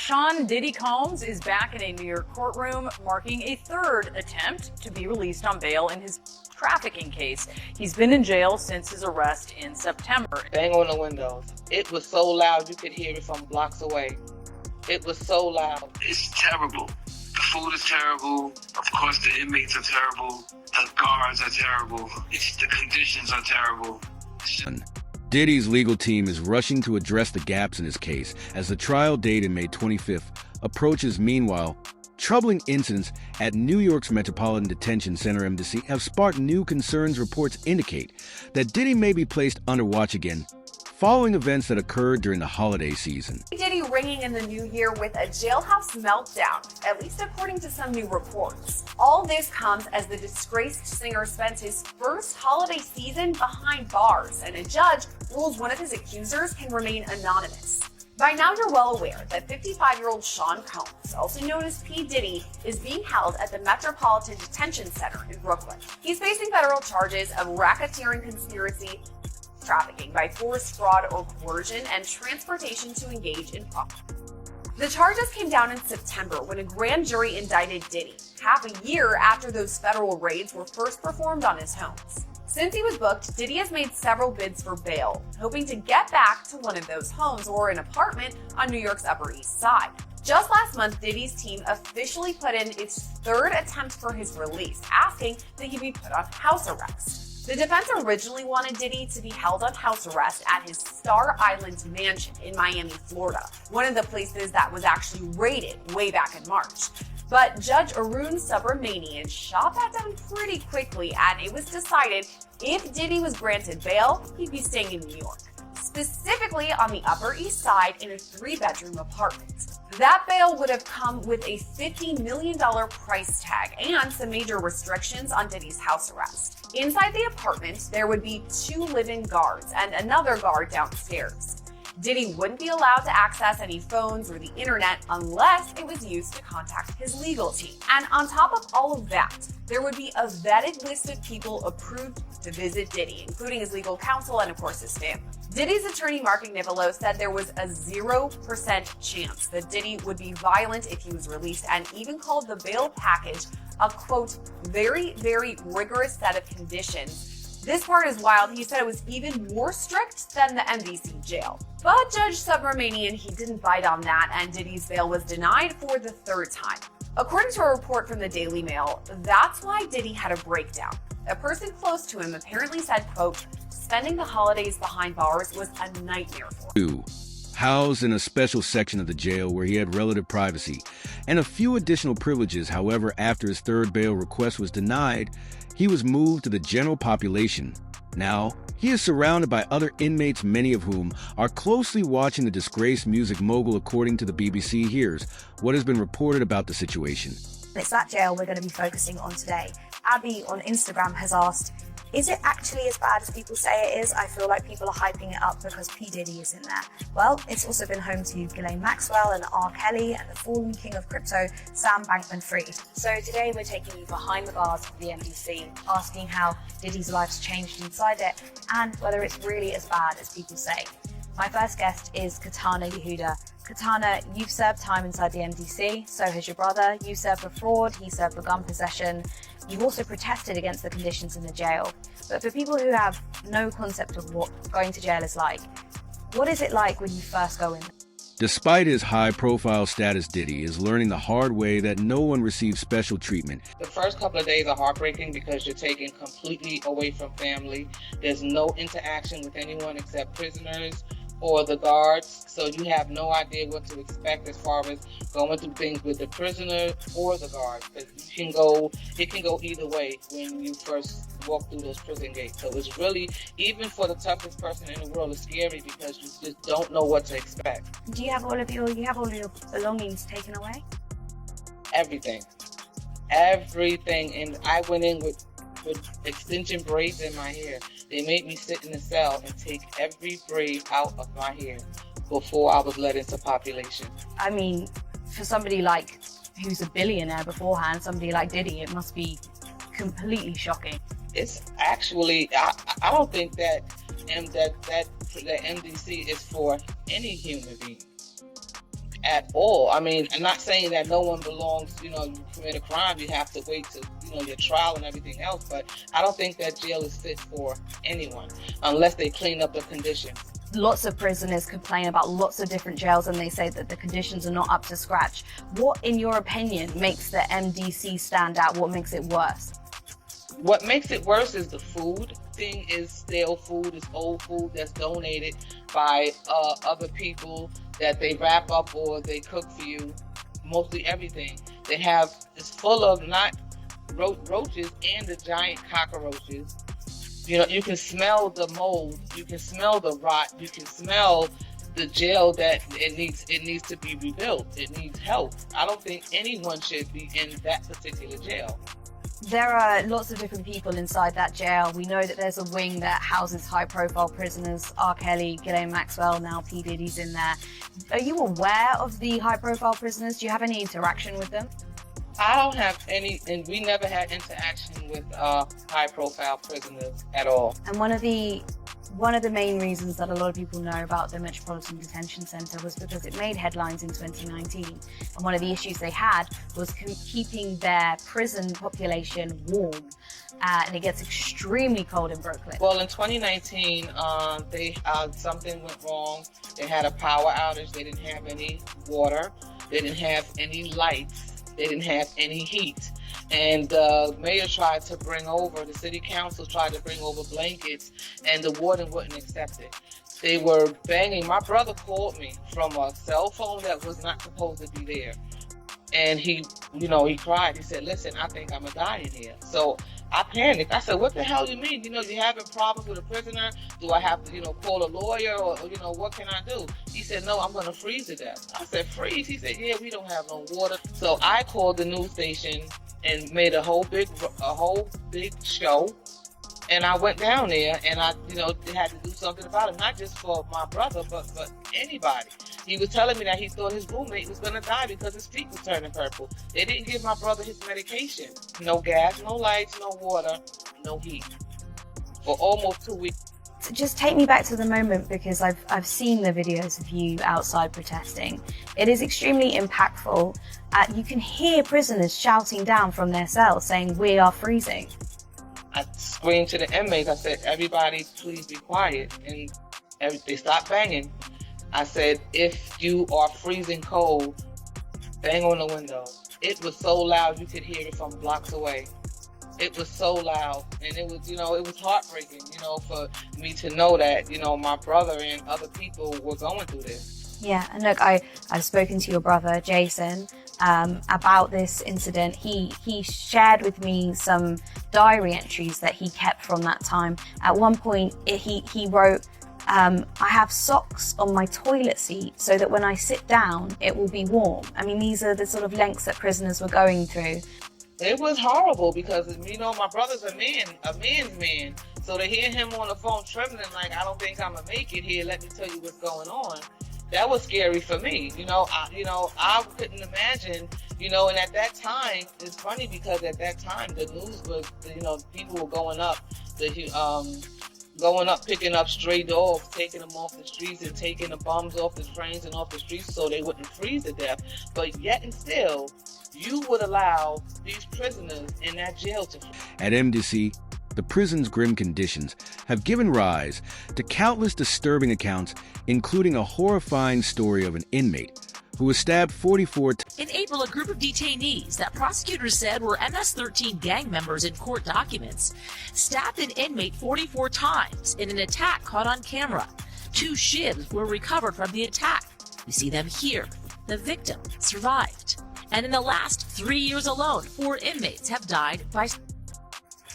Sean Diddy Combs is back in a New York courtroom, marking a third attempt to be released on bail in his trafficking case. He's been in jail since his arrest in September. Bang on the windows. It was so loud you could hear it from blocks away. It was so loud. It's terrible. The food is terrible. Of course, the inmates are terrible. The guards are terrible. The conditions are terrible. Diddy's legal team is rushing to address the gaps in his case as the trial date in May 25th approaches. Meanwhile, troubling incidents at New York's Metropolitan Detention Center (MDC) have sparked new concerns. Reports indicate that Diddy may be placed under watch again following events that occurred during the holiday season. Diddy ringing in the new year with a jailhouse meltdown, at least according to some new reports. All this comes as the disgraced singer spends his first holiday season behind bars, and a judge rules one of his accusers can remain anonymous. By now you're well aware that 55-year-old Sean Combs, also known as P. Diddy, is being held at the Metropolitan Detention Center in Brooklyn. He's facing federal charges of racketeering, conspiracy, trafficking by force, fraud, or coercion, and transportation to engage in fraud. The charges came down in September when a grand jury indicted Diddy, half a year after those federal raids were first performed on his homes. Since he was booked, Diddy has made several bids for bail, hoping to get back to one of those homes or an apartment on New York's Upper East Side. Just last month, Diddy's team officially put in its third attempt for his release, asking that he be put on house arrest. The defense originally wanted Diddy to be held on house arrest at his Star Island mansion in Miami, Florida, one of the places that was actually raided way back in March. But Judge Arun Subramanian shot that down pretty quickly, and it was decided if Diddy was granted bail, he'd be staying in New York, specifically on the Upper East Side in a 3-bedroom apartment. That bail would have come with a $50 million price tag and some major restrictions on Diddy's house arrest. Inside the apartment, there would be 2 live-in guards and another guard downstairs. Diddy wouldn't be allowed to access any phones or the internet unless it was used to contact his legal team. And on top of all of that, there would be a vetted list of people approved to visit Diddy, including his legal counsel and, of course, his family. Diddy's attorney, Mark Agnifilo, said there was a 0% chance that Diddy would be violent if he was released, and even called the bail package a, quote, very, very rigorous set of conditions. This part is wild. He said it was even more strict than the MDC jail. But Judge Subramanian, he didn't bite on that, and Diddy's bail was denied for the third time. According to a report from the Daily Mail, that's why Diddy had a breakdown. A person close to him apparently said, quote, spending the holidays behind bars was a nightmare for him. Housed in a special section of the jail where he had relative privacy and a few additional privileges. However, after his third bail request was denied, he was moved to the general population. Now, he is surrounded by other inmates, many of whom are closely watching the disgraced music mogul. According to the BBC, here's what has been reported about the situation. It's that jail we're going to be focusing on today. Abby on Instagram has asked, is it actually as bad as people say it is? I feel like people are hyping it up because P. Diddy is in there. Well, it's also been home to Ghislaine Maxwell and R. Kelly and the fallen king of crypto, Sam Bankman-Fried. So today we're taking you behind the bars of the MDC, asking how Diddy's life's changed inside it and whether it's really as bad as people say. My first guest is Katana Yehuda. Katana, you've served time inside the MDC, so has your brother. You served for fraud, he served for gun possession. You've also protested against the conditions in the jail. But for people who have no concept of what going to jail is like, what is it like when you first go in? Despite his high-profile status, Diddy is learning the hard way that no one receives special treatment. The first couple of days are heartbreaking because you're taken completely away from family. There's no interaction with anyone except prisoners or the guards, so you have no idea what to expect as far as going through things with the prisoner or the guards. It can go either way when you first walk through those prison gates. So it's really, even for the toughest person in the world, it's scary because you just don't know what to expect. Do you have all of your belongings taken away? Everything, and I went in with extension braids in my hair. They made me sit in the cell and take every braid out of my hair before I was let into population. I mean, for somebody like who's a billionaire beforehand, somebody like Diddy, it must be completely shocking. It's actually, I don't think that the MDC is for any human being. at all. I mean, I'm not saying that no one belongs, you commit a crime, you have to wait to, your trial and everything else, but I don't think that jail is fit for anyone unless they clean up the conditions. Lots of prisoners complain about lots of different jails and they say that the conditions are not up to scratch. What, in your opinion, makes the MDC stand out? What makes it worse? What makes it worse is the food. Thing is stale food, is old food that's donated by other people that they wrap up or they cook for you. Mostly everything they have is full of not roaches and the giant cockroaches. You can smell the mold, you can smell the rot, you can smell the jail that it needs to be rebuilt. It needs help. I don't think anyone should be in that particular jail. There are lots of different people inside that jail. We know that there's a wing that houses high-profile prisoners. R. Kelly, Ghislaine Maxwell, now P. Diddy's in there. Are you aware of the high-profile prisoners? Do you have any interaction with them? I don't have any, and we never had interaction with high-profile prisoners at all. And one of the main reasons that a lot of people know about the Metropolitan Detention Center was because it made headlines in 2019. And one of the issues they had was keeping their prison population warm. And it gets extremely cold in Brooklyn. Well, in 2019, something went wrong. They had a power outage. They didn't have any water. They didn't have any lights. They didn't have any heat. And the mayor tried to the city council tried to bring over blankets, and the warden wouldn't accept it. They were banging. My brother called me from a cell phone that was not supposed to be there. And he cried. He said, listen, I think I'm going to die in here. So I panicked. I said, what the hell you mean? You're having problems with a prisoner? Do I have to, call a lawyer or what can I do? He said, no, I'm going to freeze to death. I said, freeze? He said, yeah, we don't have no water. So I called the news station and made a whole big show. And I went down there and I, had to do something about it, not just for my brother, but for anybody. He was telling me that he thought his roommate was going to die because his feet were turning purple. They didn't give my brother his medication. No gas, no lights, no water, no heat. For almost 2 weeks. Just take me back to the moment, because I've seen the videos of you outside protesting. It is extremely impactful. You can hear prisoners shouting down from their cells saying, "We are freezing." I screamed to the inmates. I said, everybody, please be quiet. And they stopped banging. I said, if you are freezing cold, bang on the window. It was so loud you could hear it from blocks away. It was so loud, and it was, it was heartbreaking, for me to know that, my brother and other people were going through this. Yeah, and look, I've spoken to your brother, Jason, about this incident. He shared with me some diary entries that he kept from that time. At one point, he wrote, I have socks on my toilet seat so that when I sit down, it will be warm. I mean, these are the sort of lengths that prisoners were going through. It was horrible because, my brother's a man's man. So to hear him on the phone trembling like, I don't think I'm going to make it here, let me tell you what's going on. That was scary for me. I couldn't imagine, and at that time, it's funny because at that time, the news was, people were going up, picking up stray dogs, taking them off the streets and taking the bums off the trains and off the streets so they wouldn't freeze to death. But yet and still, you would allow these prisoners in that jail to freeze. At MDC, the prison's grim conditions have given rise to countless disturbing accounts, including a horrifying story of an inmate who was stabbed 44 times. In April, a group of detainees that prosecutors said were MS-13 gang members in court documents stabbed an inmate 44 times in an attack caught on camera. 2 shivs were recovered from the attack. You see them here. The victim survived. And in the last 3 years alone, 4 inmates have died by...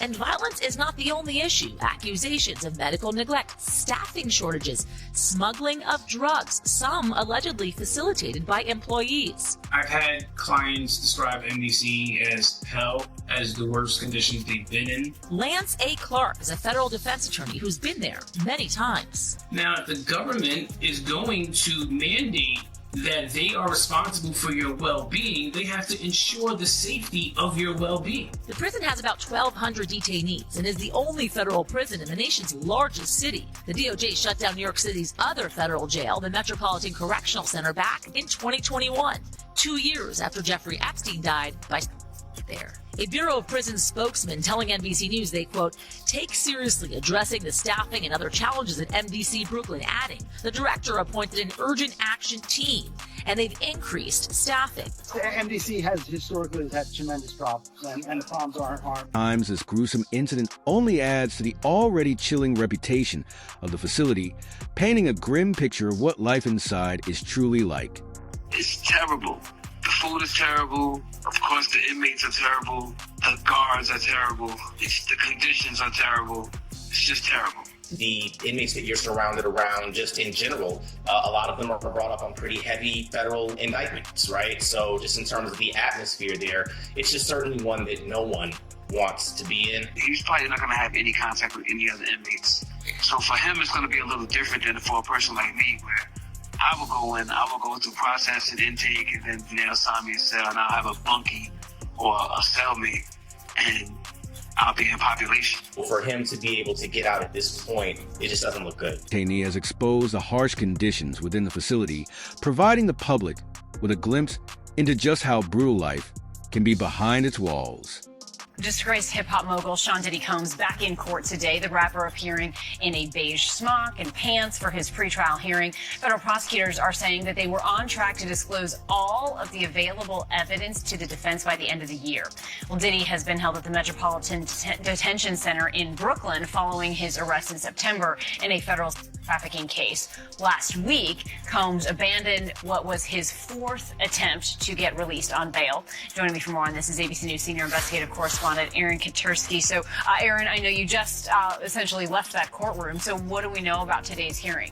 And violence is not the only issue. Accusations of medical neglect, staffing shortages, smuggling of drugs, some allegedly facilitated by employees. I've had clients describe MDC as hell, as the worst conditions they've been in. Lance A. Clark is a federal defense attorney who's been there many times. Now, the government is going to mandate that they are responsible for your well-being. They have to ensure the safety of your well-being. The prison has about 1,200 detainees and is the only federal prison in the nation's largest city. The DOJ shut down New York City's other federal jail, the Metropolitan Correctional Center, back in 2021, 2 years after Jeffrey Epstein died by there. A Bureau of Prisons spokesman telling NBC News they, quote, take seriously addressing the staffing and other challenges at MDC Brooklyn, adding the director appointed an urgent action team and they've increased staffing. The MDC has historically had tremendous problems, and the problems aren't. Times this gruesome incident only adds to the already chilling reputation of the facility, painting a grim picture of what life inside is truly like. It's terrible. The food is terrible. Of course, the inmates are terrible. The guards are terrible. The conditions are terrible. It's just terrible. The inmates that you're surrounded around, just in general, a lot of them are brought up on pretty heavy federal indictments, right? So just in terms of the atmosphere there, it's just certainly one that no one wants to be in. He's probably not going to have any contact with any other inmates. So for him, it's going to be a little different than for a person like me, where I will go in, I will go through process and intake, and then they'll assign me a cell, and I'll have a bunkie or a cellmate, and I'll be in population. For him to be able to get out at this point, it just doesn't look good. Detainee has exposed the harsh conditions within the facility, providing the public with a glimpse into just how brutal life can be behind its walls. Disgraced hip-hop mogul Sean Diddy Combs back in court today. The rapper appearing in a beige smock and pants for his pretrial hearing. Federal prosecutors are saying that they were on track to disclose all of the available evidence to the defense by the end of the year. Well, Diddy has been held at the Metropolitan Detention Center in Brooklyn following his arrest in September in a federal trafficking case. Last week, Combs abandoned what was his fourth attempt to get released on bail. Joining me for more on this is ABC News senior investigative correspondent Aaron Katursky. So, Aaron, I know you just essentially left that courtroom. So what do we know about today's hearing?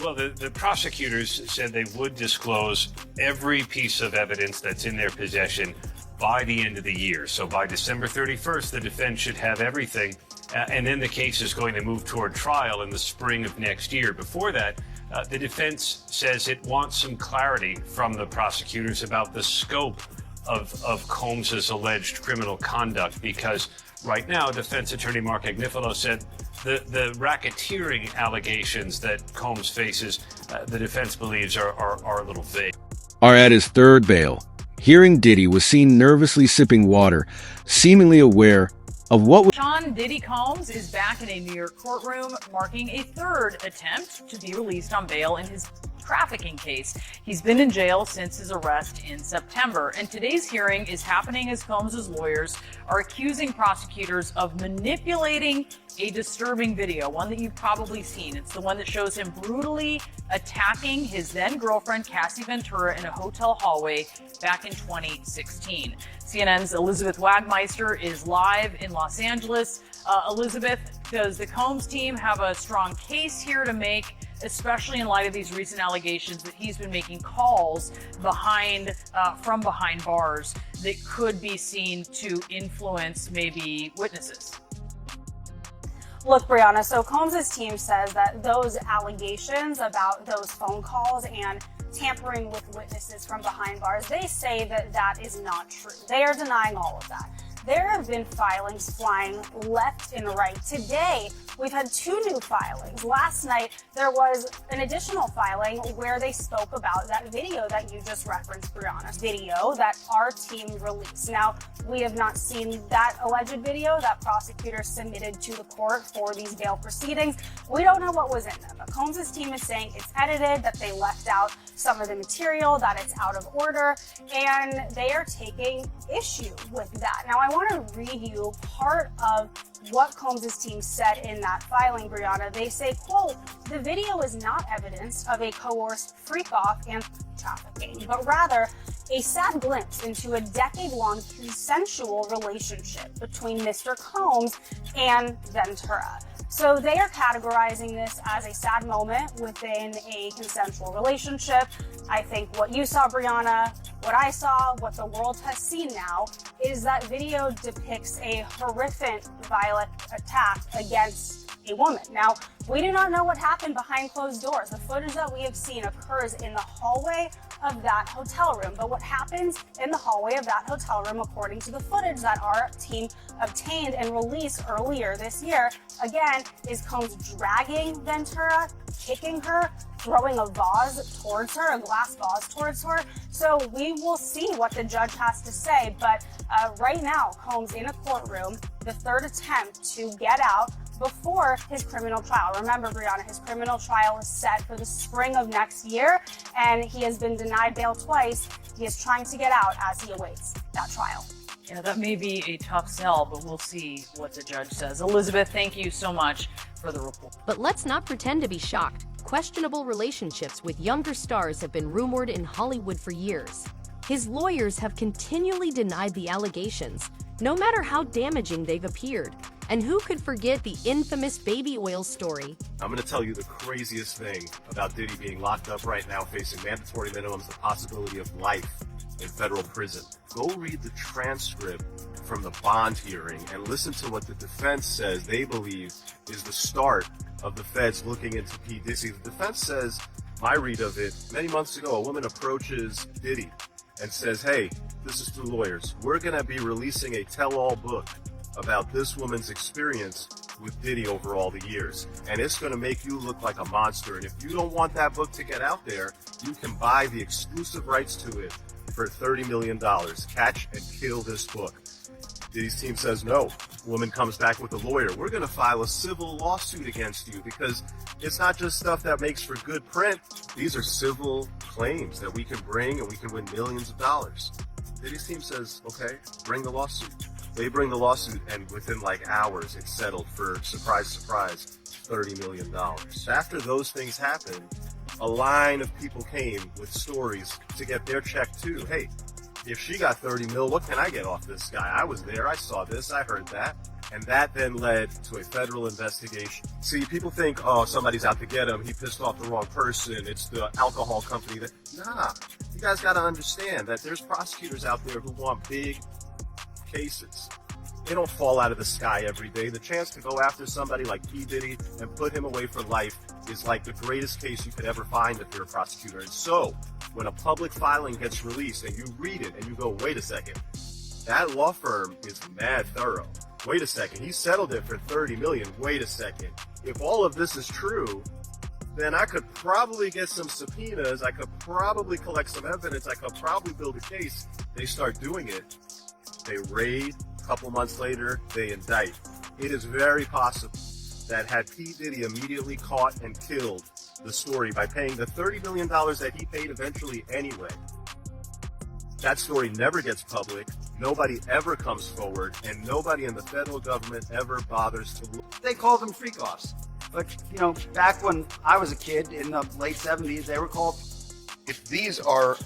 Well, the prosecutors said they would disclose every piece of evidence that's in their possession by the end of the year. So by December 31st, the defense should have everything. And then the case is going to move toward trial in the spring of next year. Before that, the defense says it wants some clarity from the prosecutors about the scope of Combs's alleged criminal conduct, because right now, defense attorney Mark Agnifilo said the racketeering allegations that Combs faces, the defense believes are a little vague. Are at his third bail. Hearing Diddy was seen nervously sipping water, seemingly aware of what was. Sean Diddy Combs is back in a New York courtroom, marking a third attempt to be released on bail in his trafficking case. He's been in jail since his arrest in September, and today's hearing is happening as Combs' lawyers are accusing prosecutors of manipulating a disturbing video, one that you've probably seen. It's the one that shows him brutally attacking his then-girlfriend Cassie Ventura in a hotel hallway back in 2016. CNN's Elizabeth Wagmeister is live in Los Angeles. Elizabeth, does the Combs team have a strong case here to make, especially in light of these recent allegations that he's been making calls from behind bars that could be seen to influence maybe witnesses? Look, Brianna, so Combs' team says that those allegations about those phone calls and tampering with witnesses from behind bars, they say that that is not true. They are denying all of that. There have been filings flying left and right. Today, we've had 2 new filings. Last night, there was an additional filing where they spoke about that video that you just referenced, Brianna. Video that our team released. Now, we have not seen that alleged video that prosecutors submitted to the court for these bail proceedings. We don't know what was in them, but Combs' team is saying it's edited, that they left out some of the material, that it's out of order, and they are taking issue with that. Now, I want to read you part of what Combs' team said in that filing, Brianna. They say, quote, "The video is not evidence of a coerced freak-off and trafficking, but rather a sad glimpse into a decade-long consensual relationship between Mr. Combs and Ventura." So they are categorizing this as a sad moment within a consensual relationship. I think what you saw, Brianna, what I saw, what the world has seen now, is that video depicts a horrific, violent attack against a woman. Now, we do not know what happened behind closed doors. The footage that we have seen occurs in the hallway of that hotel room. But what happens in the hallway of that hotel room, according to the footage that our team obtained and released earlier this year, again, is Combs dragging Ventura, kicking her, throwing a vase towards her, a glass vase towards her. So we will see what the judge has to say. But right now, Combs in a courtroom, the third attempt to get out before his criminal trial. Remember, Brianna, his criminal trial is set for the spring of next year, and he has been denied bail twice. He is trying to get out as he awaits that trial. Yeah, that may be a tough sell, but we'll see what the judge says. Elizabeth, thank you so much for the report. But let's not pretend to be shocked. Questionable relationships with younger stars have been rumored in Hollywood for years. His lawyers have continually denied the allegations, no matter how damaging they've appeared. And who could forget the infamous baby oil story? I'm going to tell you the craziest thing about Diddy being locked up right now, facing mandatory minimums, the possibility of life in federal prison. Go read the transcript from the bond hearing and listen to what the defense says they believe is the start of the feds looking into P. Diddy. The defense says, my read of it, many months ago, a woman approaches Diddy and says, hey, this is through lawyers. We're going to be releasing a tell-all book about this woman's experience with Diddy over all the years. And it's going to make you look like a monster. And if you don't want that book to get out there, you can buy the exclusive rights to it for $30 million. Catch and kill this book. Diddy's team says no. Woman comes back with a lawyer. We're going to file a civil lawsuit against you because it's not just stuff that makes for good print. These are civil claims that we can bring and we can win millions of dollars. Diddy's team says, okay, bring the lawsuit. They bring the lawsuit, and within like hours, it's settled for, surprise, surprise, $30 million. After those things happened, a line of people came with stories to get their check too. Hey, if she got 30 mil, what can I get off this guy? I was there, I saw this, I heard that. And that then led to a federal investigation. See, people think, oh, somebody's out to get him, he pissed off the wrong person, it's the alcohol company that, nah. You guys gotta understand that there's prosecutors out there who want big cases. They don't fall out of the sky every day. The chance to go after somebody like P. Diddy and put him away for life is like the greatest case you could ever find if you're a prosecutor. And so, when a public filing gets released and you read it and you go, wait a second, that law firm is mad thorough. Wait a second, he settled it for $30 million. Wait a second. If all of this is true, then I could probably get some subpoenas. I could probably collect some evidence. I could probably build a case. They start doing it. They raid, a couple months later, they indict. It is very possible that had P. Diddy immediately caught and killed the story by paying the $30 million that he paid eventually anyway, that story never gets public, nobody ever comes forward, and nobody in the federal government ever bothers to look. They call them freak-offs. But, you know, back when I was a kid in the late 70s, they were called... If these are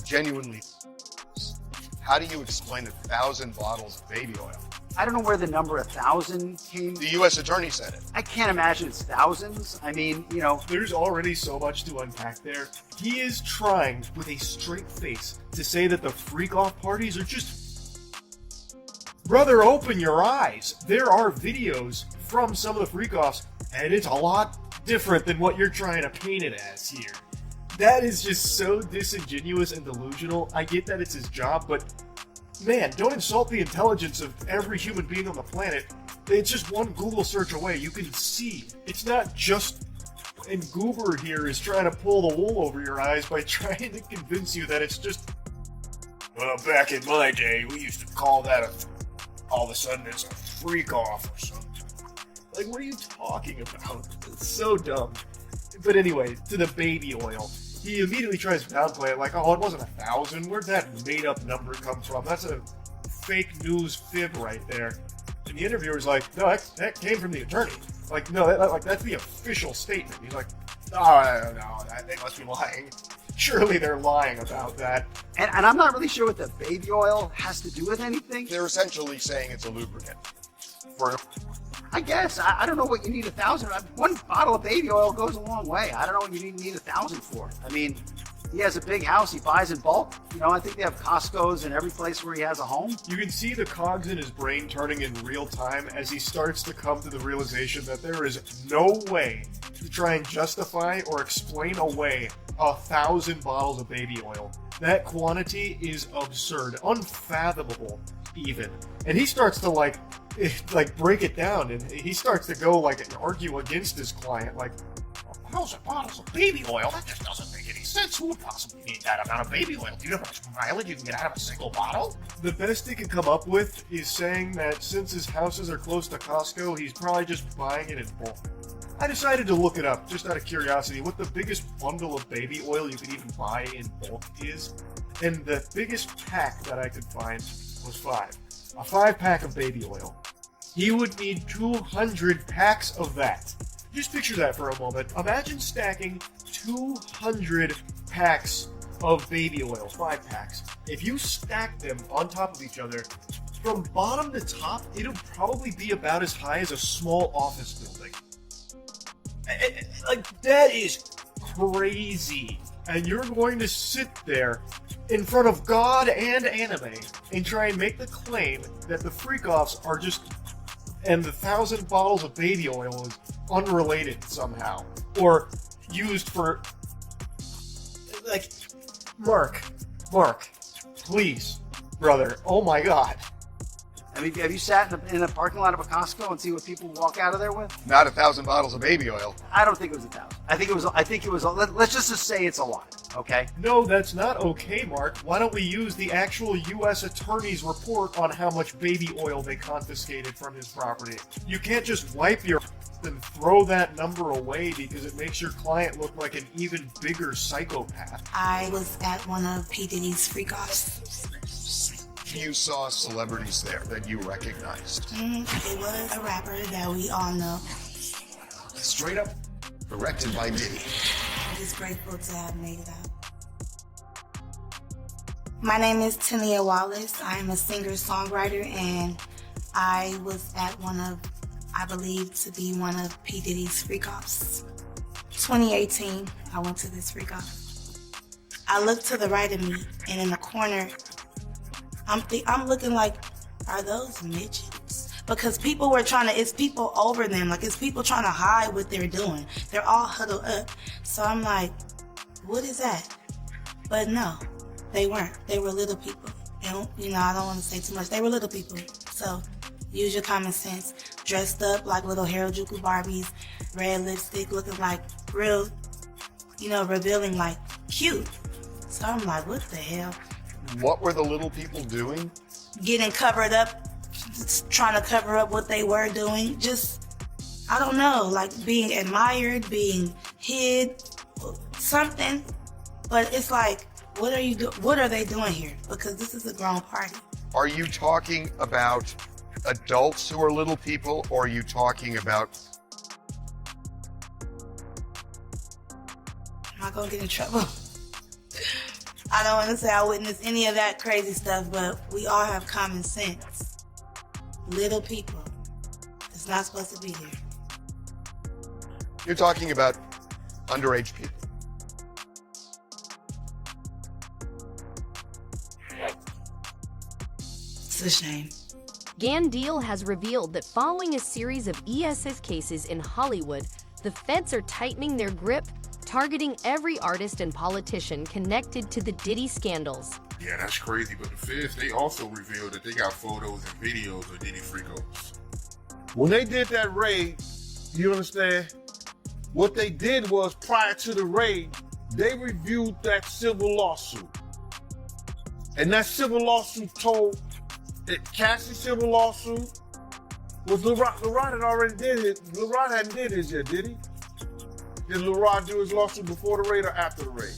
genuinely... How do you explain 1,000 bottles of baby oil? I don't know where the number 1,000 came. The U.S. Attorney said it. I can't imagine it's thousands. I mean, you know. There's already so much to unpack there. He is trying, with a straight face, to say that the freak-off parties are just... Brother, open your eyes. There are videos from some of the freak-offs, and it's a lot different than what you're trying to paint it as here. That is just so disingenuous and delusional. I get that it's his job, but man, don't insult the intelligence of every human being on the planet. It's just one Google search away. You can see. It's not just... And Goober here is trying to pull the wool over your eyes by trying to convince you that it's just... Well, back in my day, we used to call that all of a sudden it's a freak-off or something. Like, what are you talking about? It's so dumb. But anyway, to the baby oil. He immediately tries to downplay it, like, oh, it wasn't 1,000. Where'd that made-up number come from? That's a fake news fib right there. And the interviewer's like, no, that came from the attorney. Like, no, that's the official statement. He's like, oh, no, they must be lying. Surely they're lying about that. And I'm not really sure what the baby oil has to do with anything. They're essentially saying it's a lubricant. I guess. I don't know what you need 1,000. One bottle of baby oil goes a long way. I don't know what you need 1,000 for. I mean, He has a big house. He buys in bulk. You know, I think they have Costco's in every place where he has a home. You can see the cogs in his brain turning in real time as he starts to come to the realization that there is no way to try and justify or explain away 1,000 bottles of baby oil. That quantity is absurd, unfathomable even. And he starts to like break it down, and he starts to go like and argue against his client, like 1,000 bottles of baby oil? That just doesn't make any sense. Who would possibly need that amount of baby oil? Do you know how much mileage you can get out of a single bottle? The best he can come up with is saying that since his houses are close to Costco, he's probably just buying it in bulk. I decided to look it up, just out of curiosity, what the biggest bundle of baby oil you can even buy in bulk is. And the biggest pack that I could find was 5. A 5-pack of baby oil. He would need 200 packs of that. Just picture that for a moment. Imagine stacking 200 packs of baby oil, 5 packs. If you stack them on top of each other, from bottom to top, it'll probably be about as high as a small office building. Like, that is crazy. And you're going to sit there in front of God and anime and try and make the claim that the freak-offs are just, and the 1,000 bottles of baby oil is unrelated somehow, or used for, like, Mark, please, brother, oh my God. I mean, have you sat in a parking lot of a Costco and see what people walk out of there with? Not 1,000 bottles of baby oil. I don't think it was 1,000. I think it was. Let's just say it's a lot. Okay. No, that's not okay, Mark. Why don't we use the actual U.S. Attorney's report on how much baby oil they confiscated from his property? You can't just wipe your and throw that number away because it makes your client look like an even bigger psychopath. I was at one of P. Diddy's freak-offs. You saw celebrities there that you recognized. It was a rapper that we all know. Straight up directed by Diddy. I'm just grateful to have made it out. My name is Tania Wallace. I am a singer-songwriter, and I was at I believe to be one of P. Diddy's freak-offs. 2018, I went to this freak-off. I looked to the right of me, and in the corner, I'm looking like, are those midgets? Because people were it's people over them, like it's people trying to hide what they're doing. They're all huddled up. So I'm like, what is that? But no, they weren't. They were little people. And, I don't want to say too much. They were little people. So use your common sense. Dressed up like little Harajuku Barbies, red lipstick, looking like real, revealing like cute. So I'm like, what the hell? What were the little people doing? Getting covered up, trying to cover up what they were doing. Just, I don't know, like being admired, being hid, something. But it's like, what are they doing here? Because this is a grown party. Are you talking about adults who are little people, or are you talking about... Am I gonna get in trouble? I don't want to say I witnessed any of that crazy stuff, but we all have common sense. Little people. It's not supposed to be there. You're talking about underage people. It's a shame. Gandil has revealed that following a series of ESS cases in Hollywood, the feds are tightening their grip, targeting every artist and politician connected to the Diddy scandals. Yeah, that's crazy, but the feds, they also revealed that they got photos and videos of Diddy freak-offs. When they did that raid, you understand, what they did was, prior to the raid, they reviewed that civil lawsuit. And that civil lawsuit told that Cassie's civil lawsuit was LeRon had already did it. LeRon hadn't did his yet, did he? Did LeRon do his lawsuit before the raid or after the raid?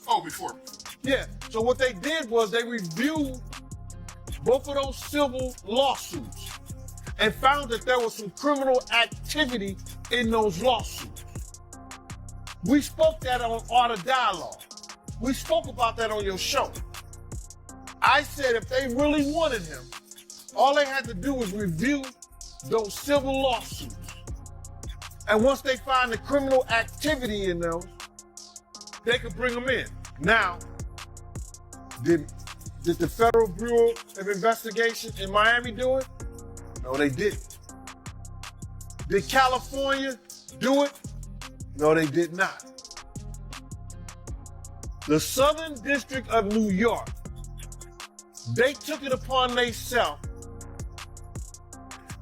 Oh, before. Yeah, so what they did was they reviewed both of those civil lawsuits and found that there was some criminal activity in those lawsuits. We spoke that on Art of Dialogue. We spoke about that on your show. I said if they really wanted him, all they had to do was review those civil lawsuits. And once they find the criminal activity in those, they could bring them in. Now, did the Federal Bureau of Investigation in Miami do it? No, they didn't. Did California do it? No, they did not. The Southern District of New York, they took it upon themselves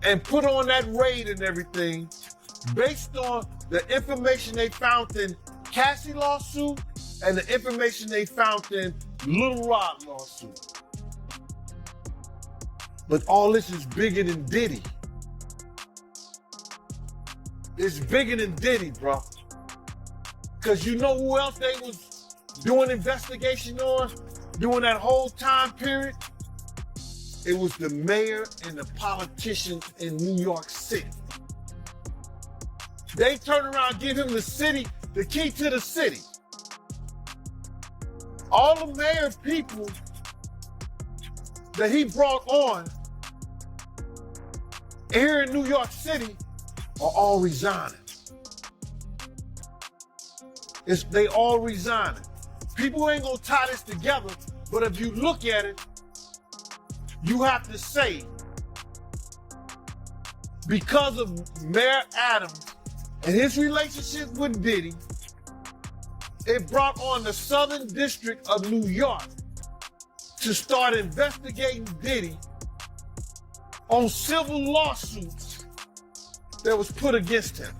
and put on that raid and everything based on the information they found in Cassie lawsuit and the information they found in Little Rock lawsuit. But all this is bigger than Diddy. It's bigger than Diddy, bro. Because you know who else they was doing investigation on during that whole time period? It was the mayor and the politicians in New York City. They turn around and give him the key to the city. All the mayor people that he brought on here in New York City are all resigning. They all resigning. People ain't gonna tie this together, but if you look at it, you have to say, because of Mayor Adams and his relationship with Diddy, it brought on the Southern District of New York to start investigating Diddy on civil lawsuits that was put against him.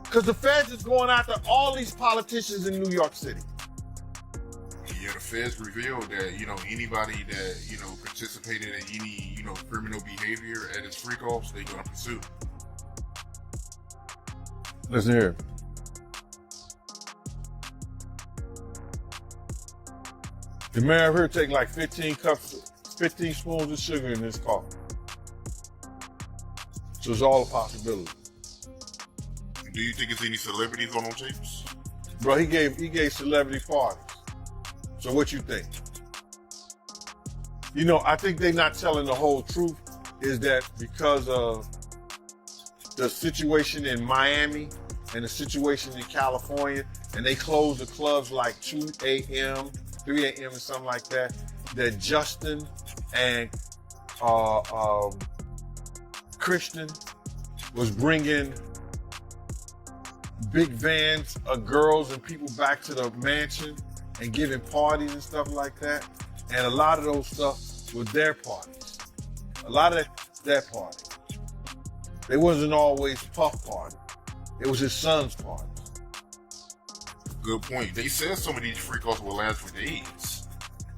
Because the feds is going after all these politicians in New York City. Yeah, the feds revealed that, anybody that, participated in any, criminal behavior at its freak-offs, they're going to pursue. Listen here. The mayor here take like 15 spoons of sugar in his coffee. So it's all a possibility. Do you think it's any celebrities on those tapes? Bro, he gave celebrity parties. So what you think? I think they're not telling the whole truth, is that because of the situation in Miami and the situation in California, and they closed the clubs like 2 a.m., 3 a.m. and something like that, that Justin and Christian was bringing big vans of girls and people back to the mansion and giving parties and stuff like that. And a lot of those stuff was their parties. A lot of their party. They wasn't always Puff party. It was his son's party. Good point. They said some of these freak-offs will last for days.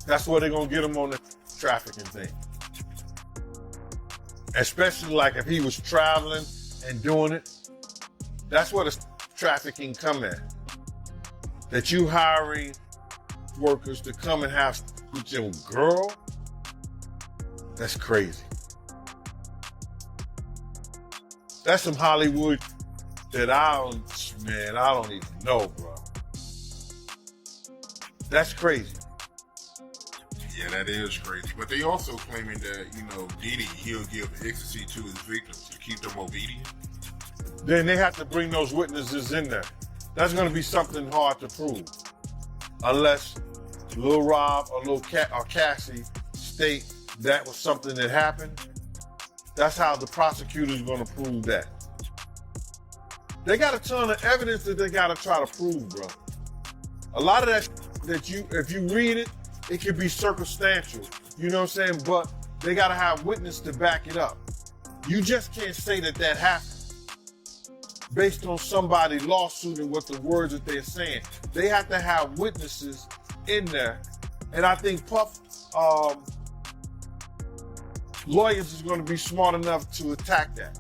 That's where they're going to get him on the trafficking thing. Especially like if he was traveling and doing it. That's where the trafficking come at. That you hiring workers to come and have with your girl, that's crazy. That's some Hollywood that I don't even know, bro. That's crazy. Yeah, that is crazy. But they also claiming that, Diddy, he'll give ecstasy to his victims to keep them obedient. Then they have to bring those witnesses in there. That's going to be something hard to prove. Unless Lil Rob or Cassie state that was something that happened. That's how the prosecutor's going to prove that. They got a ton of evidence that they got to try to prove, bro. A lot of that if you read it, it could be circumstantial. You know what I'm saying? But they got to have witness to back it up. You just can't say that happened based on somebody's lawsuit and what the words that they're saying. They have to have witnesses in there. And I think Puff lawyers is going to be smart enough to attack that.